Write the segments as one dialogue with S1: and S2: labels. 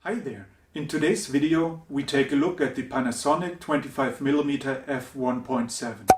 S1: Hi there! In today's video we take a look at the Panasonic 25mm f1.7.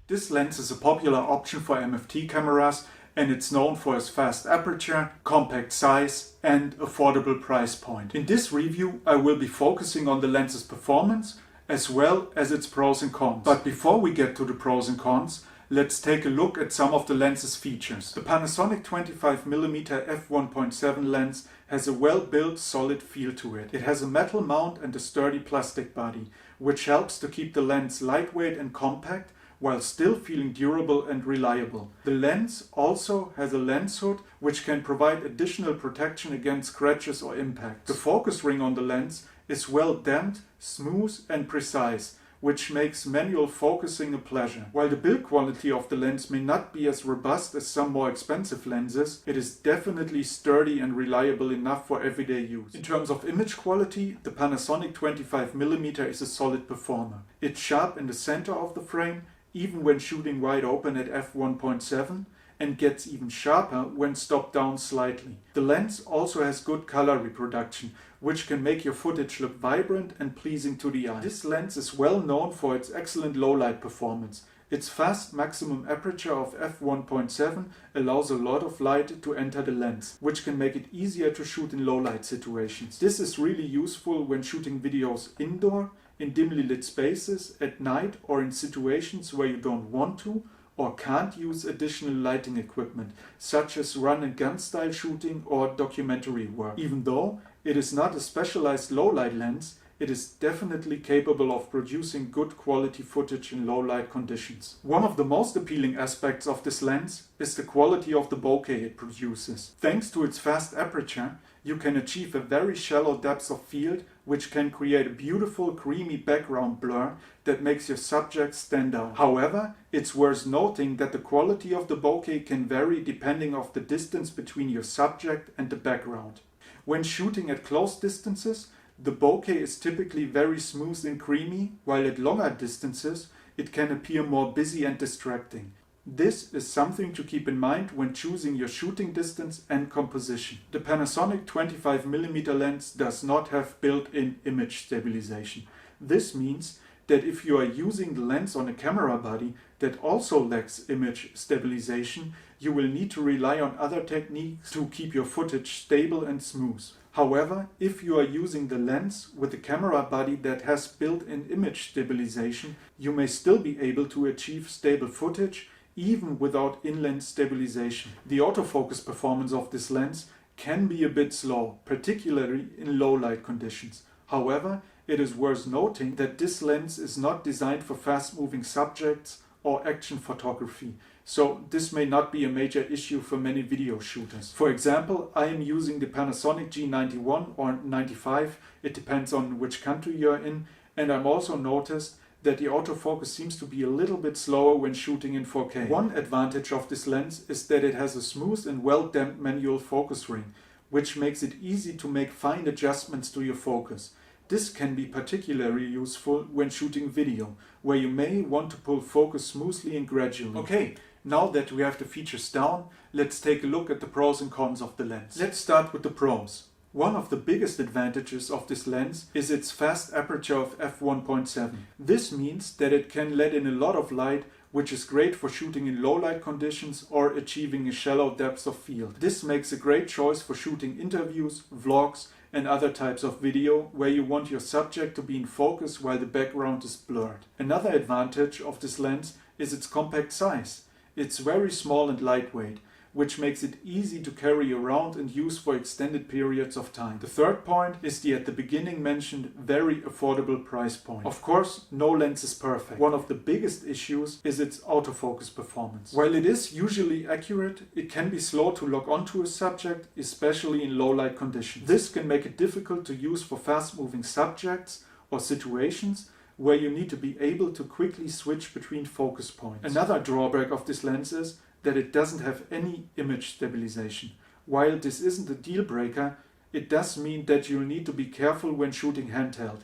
S1: This lens is a popular option for MFT cameras and it's known for its fast aperture, compact size and affordable price point. In this review I will be focusing on the lens's performance as well as its pros and cons. But before we get to the pros and cons, let's take a look at some of the lens's features. The Panasonic 25mm f1.7 lens has a well-built solid feel to it. It has a metal mount and a sturdy plastic body, which helps to keep the lens lightweight and compact while still feeling durable and reliable. The lens also has a lens hood which can provide additional protection against scratches or impacts. The focus ring on the lens is well damped, smooth and precise, which makes manual focusing a pleasure. While the build quality of the lens may not be as robust as some more expensive lenses, it is definitely sturdy and reliable enough for everyday use. In terms of image quality, the Panasonic 25mm is a solid performer. It's sharp in the center of the frame, even when shooting wide open at f1.7, and gets even sharper when stopped down slightly. The lens also has good color reproduction, which can make your footage look vibrant and pleasing to the eye. This lens is well known for its excellent low light performance. Its fast maximum aperture of f1.7 allows a lot of light to enter the lens, which can make it easier to shoot in low light situations. This is really useful when shooting videos indoor, in dimly lit spaces, at night, or in situations where you don't want to or can't use additional lighting equipment, such as run and gun style shooting or documentary work. Even though it is not a specialized low light lens, it is definitely capable of producing good quality footage in low light conditions. One of the most appealing aspects of this lens is the quality of the bokeh it produces. Thanks to its fast aperture, you can achieve a very shallow depth of field, which can create a beautiful creamy background blur that makes your subject stand out. However, it's worth noting that the quality of the bokeh can vary depending on the distance between your subject and the background. When shooting at close distances, the bokeh is typically very smooth and creamy, while at longer distances it can appear more busy and distracting. This is something to keep in mind when choosing your shooting distance and composition. The Panasonic 25mm lens does not have built-in image stabilization. This means that if you are using the lens on a camera body that also lacks image stabilization, you will need to rely on other techniques to keep your footage stable and smooth. However, if you are using the lens with a camera body that has built-in image stabilization, you may still be able to achieve stable footage even without in-lens stabilization. The autofocus performance of this lens can be a bit slow, particularly in low light conditions. However, it is worth noting that this lens is not designed for fast-moving subjects or action photography, so this may not be a major issue for many video shooters. For example, I am using the Panasonic G91 or 95, it depends on which country you're in, and I've also noticed that the autofocus seems to be a little bit slower when shooting in 4K. One advantage of this lens is that it has a smooth and well-damped manual focus ring, which makes it easy to make fine adjustments to your focus. This can be particularly useful when shooting video, where you may want to pull focus smoothly and gradually. Okay, now that we have the features down, let's take a look at the pros and cons of the lens. Let's start with the pros. One of the biggest advantages of this lens is its fast aperture of f1.7. This means that it can let in a lot of light, which is great for shooting in low light conditions or achieving a shallow depth of field. This makes a great choice for shooting interviews, vlogs and other types of video where you want your subject to be in focus while the background is blurred. Another advantage of this lens is its compact size. It's very small and lightweight, which makes it easy to carry around and use for extended periods of time. The third point is the at the beginning mentioned very affordable price point. Of course, no lens is perfect. One of the biggest issues is its autofocus performance. While it is usually accurate, it can be slow to lock onto a subject, especially in low light conditions. This can make it difficult to use for fast moving subjects or situations where you need to be able to quickly switch between focus points. Another drawback of this lens is that it doesn't have any image stabilization. While this isn't a deal breaker, it does mean that you'll need to be careful when shooting handheld,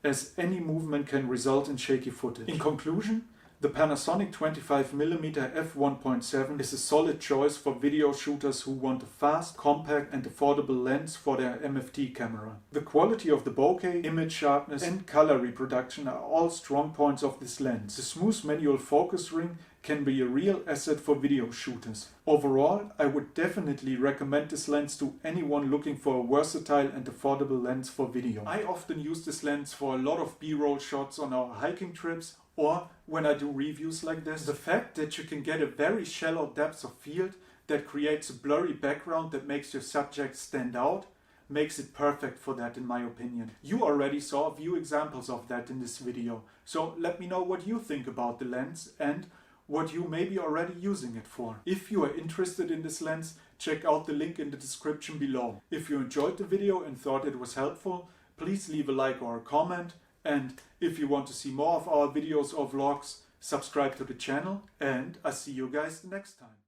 S1: as any movement can result in shaky footage. In conclusion, The Panasonic 25mm f1.7 is a solid choice for video shooters who want a fast, compact and affordable lens for their MFT camera. The quality of the bokeh, image sharpness and color reproduction are all strong points of this lens. The smooth manual focus ring can be a real asset for video shooters. Overall, I would definitely recommend this lens to anyone looking for a versatile and affordable lens for video. I often use this lens for a lot of B-roll shots on our hiking trips, or when I do reviews like this. The fact that you can get a very shallow depth of field that creates a blurry background that makes your subject stand out makes it perfect for that, in my opinion. You already saw a few examples of that in this video, so let me know what you think about the lens and what you may be already using it for. If you are interested in this lens, check out the link in the description below. If you enjoyed the video and thought it was helpful, please leave a like or a comment. And if you want to see more of our videos or vlogs, subscribe to the channel, and I'll see you guys next time.